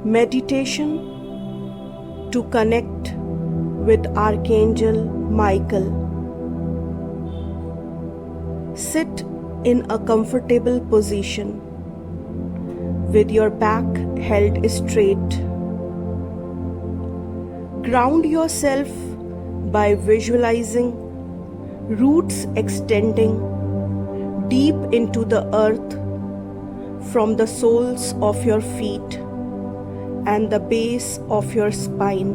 Meditation to connect with Archangel Michael. Sit in a comfortable position with your back held straight. Ground yourself by visualizing roots extending deep into the earth from the soles of your feet and the base of your spine.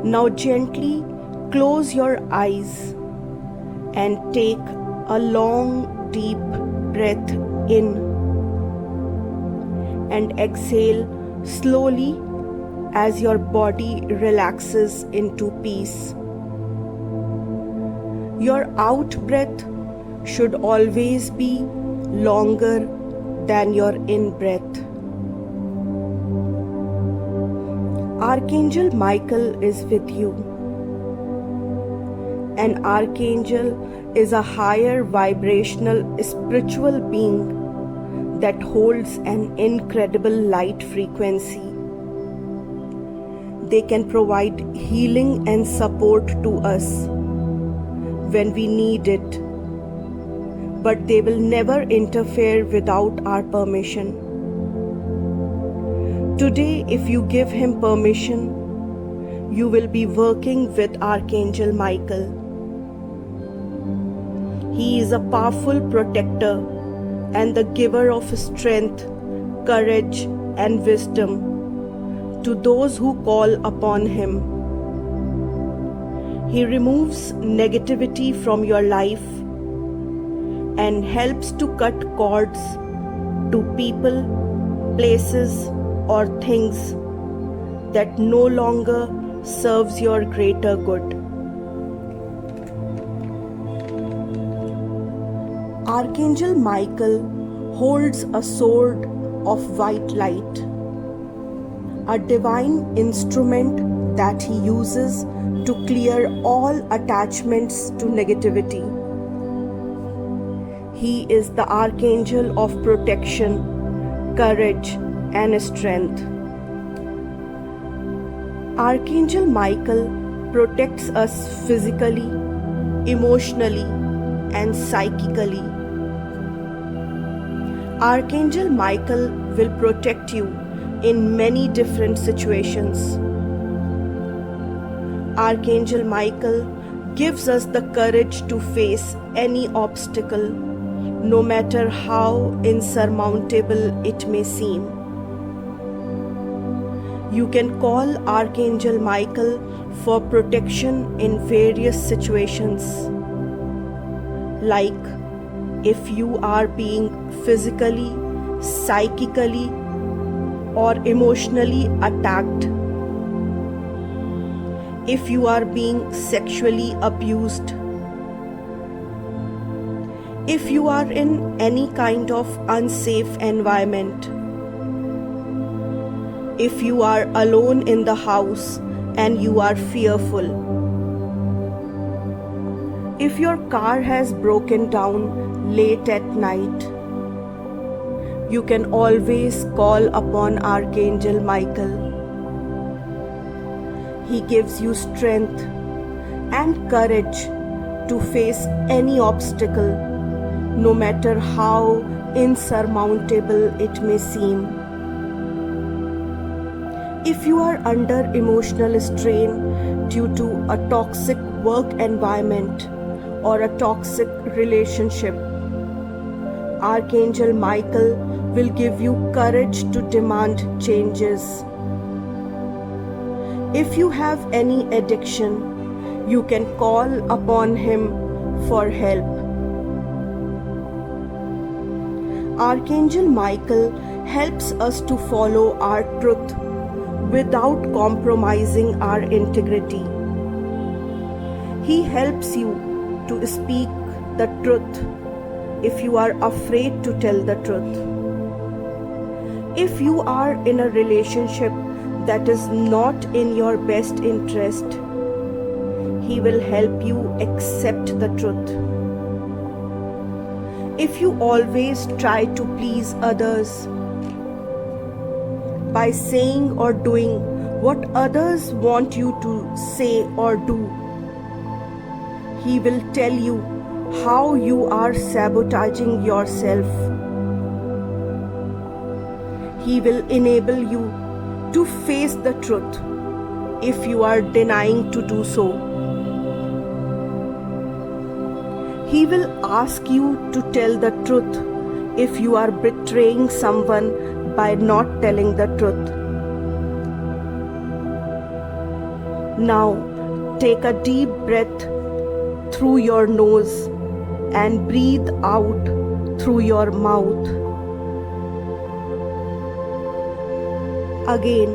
Now gently close your eyes and take a long deep breath in and exhale slowly as your body relaxes into peace. Your out breath should always be longer than your in breath. Archangel Michael is with you. An archangel is a higher vibrational spiritual being that holds an incredible light frequency. They can provide healing and support to us when we need it, but they will never interfere without our permission. Today, if you give him permission, you will be working with Archangel Michael. He is a powerful protector and the giver of strength, courage, and wisdom to those who call upon him. He removes negativity from your life and helps to cut cords to people, places, or things that no longer serves your greater good. Archangel Michael holds a sword of white light, a divine instrument that he uses to clear all attachments to negativity. He is the Archangel of protection, courage, and strength. Archangel Michael protects us physically, emotionally, and psychically. Archangel Michael will protect you in many different situations. Archangel Michael gives us the courage to face any obstacle, no matter how insurmountable it may seem. You can call Archangel Michael for protection in various situations, like if you are being physically, psychically, or emotionally attacked, if you are being sexually abused, if you are in any kind of unsafe environment, if you are alone in the house and you are fearful, if your car has broken down late at night, you can always call upon Archangel Michael. He gives you strength and courage to face any obstacle, no matter how insurmountable it may seem. If you are under emotional strain due to a toxic work environment or a toxic relationship, Archangel Michael will give you courage to demand changes. If you have any addiction, you can call upon him for help. Archangel Michael helps us to follow our truth without compromising our integrity. He helps you to speak the truth if you are afraid to tell the truth. If you are in a relationship that is not in your best interest, He will help you accept the truth. If you always try to please others, by saying or doing what others want you to say or do. He will tell you how you are sabotaging yourself. He will enable you to face the truth if you are denying to do so. He will ask you to tell the truth if you are betraying someone by not telling the truth. Now take a deep breath through your nose and breathe out through your mouth. Again,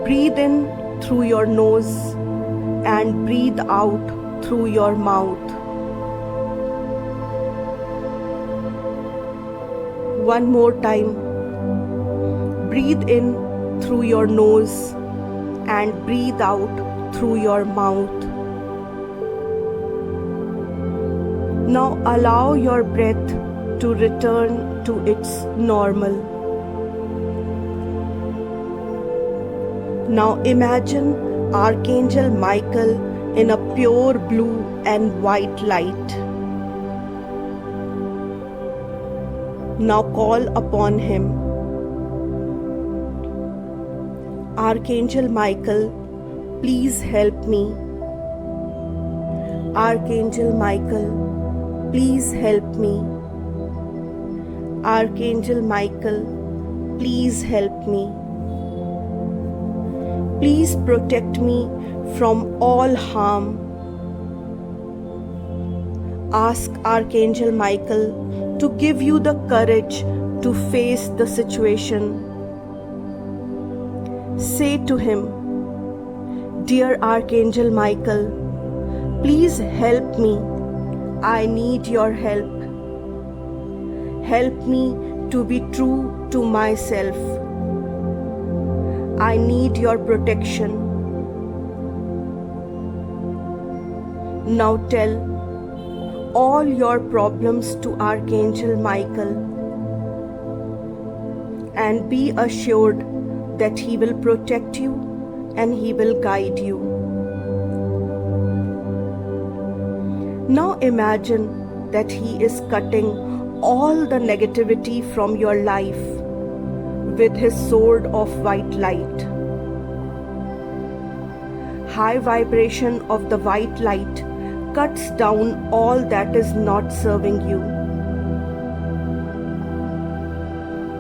breathe in through your nose and breathe out through your mouth. One more time. Breathe in through your nose and breathe out through your mouth. Now allow your breath to return to its normal. Now imagine Archangel Michael in a pure blue and white light. Now call upon him. Archangel Michael, please help me. Archangel Michael, please help me. Archangel Michael, please help me. Please protect me from all harm. Ask Archangel Michael to give you the courage to face the situation. Say to him, Dear Archangel Michael, please help me. I need your help. Help me to be true to myself. I need your protection. Now tell all your problems to Archangel Michael and be assured that he will protect you and he will guide you. Now imagine that he is cutting all the negativity from your life with his sword of white light. High vibration of the white light cuts down all that is not serving you.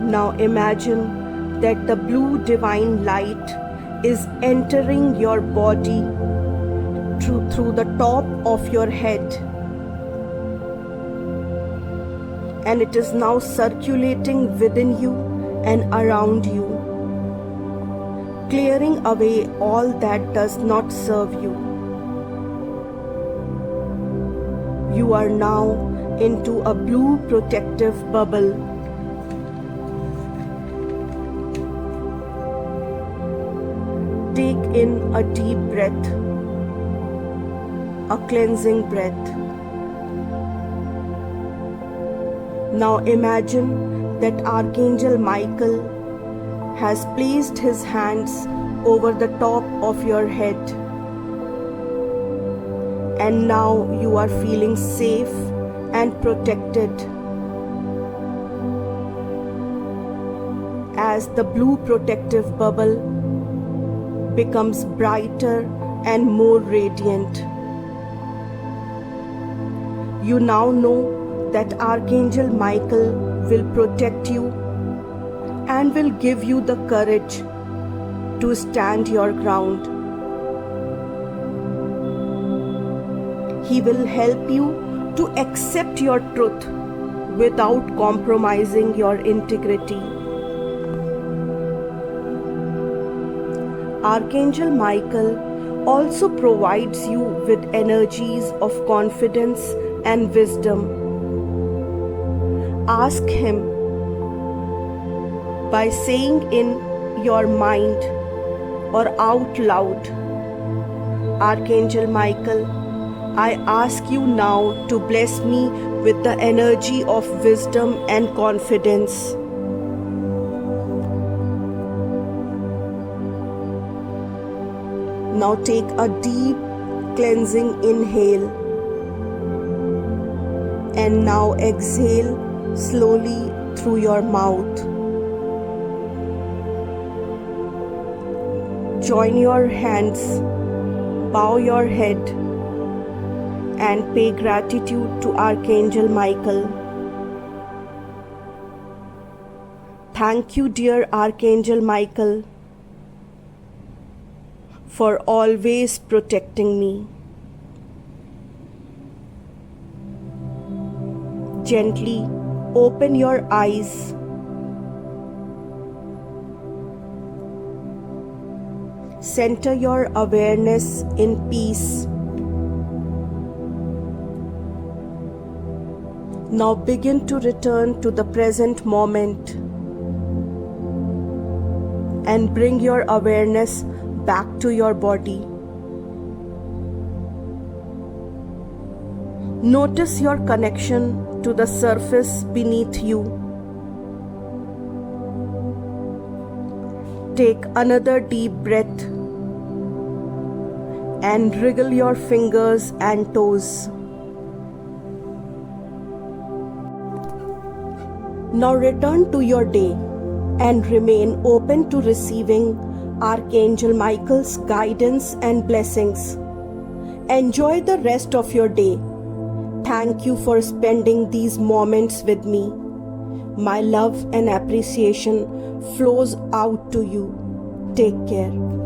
Now imagine that the blue divine light is entering your body through the top of your head, and it is now circulating within you and around you, clearing away all that does not serve you. You are now into a blue protective bubble. Take in a deep breath, a cleansing breath. Now imagine that Archangel Michael has placed his hands over the top of your head, and now you are feeling safe and protected. As the blue protective bubble becomes brighter and more radiant, you now know that Archangel Michael will protect you and will give you the courage to stand your ground. He will help you to accept your truth without compromising your integrity. Archangel Michael also provides you with energies of confidence and wisdom. Ask him by saying in your mind or out loud, Archangel Michael, I ask you now to bless me with the energy of wisdom and confidence. Now take a deep cleansing inhale. And now exhale slowly through your mouth. Join your hands, bow your head, and pay gratitude to Archangel Michael. Thank you, dear Archangel Michael, for always protecting me. Gently open your eyes. Center your awareness in peace. Now begin to return to the present moment and bring your awareness back to your body. Notice your connection to the surface beneath you. Take another deep breath and wriggle your fingers and toes. Now return to your day and remain open to receiving Archangel Michael's guidance and blessings. Enjoy the rest of your day. Thank you for spending these moments with me. My love and appreciation flows out to you. Take care.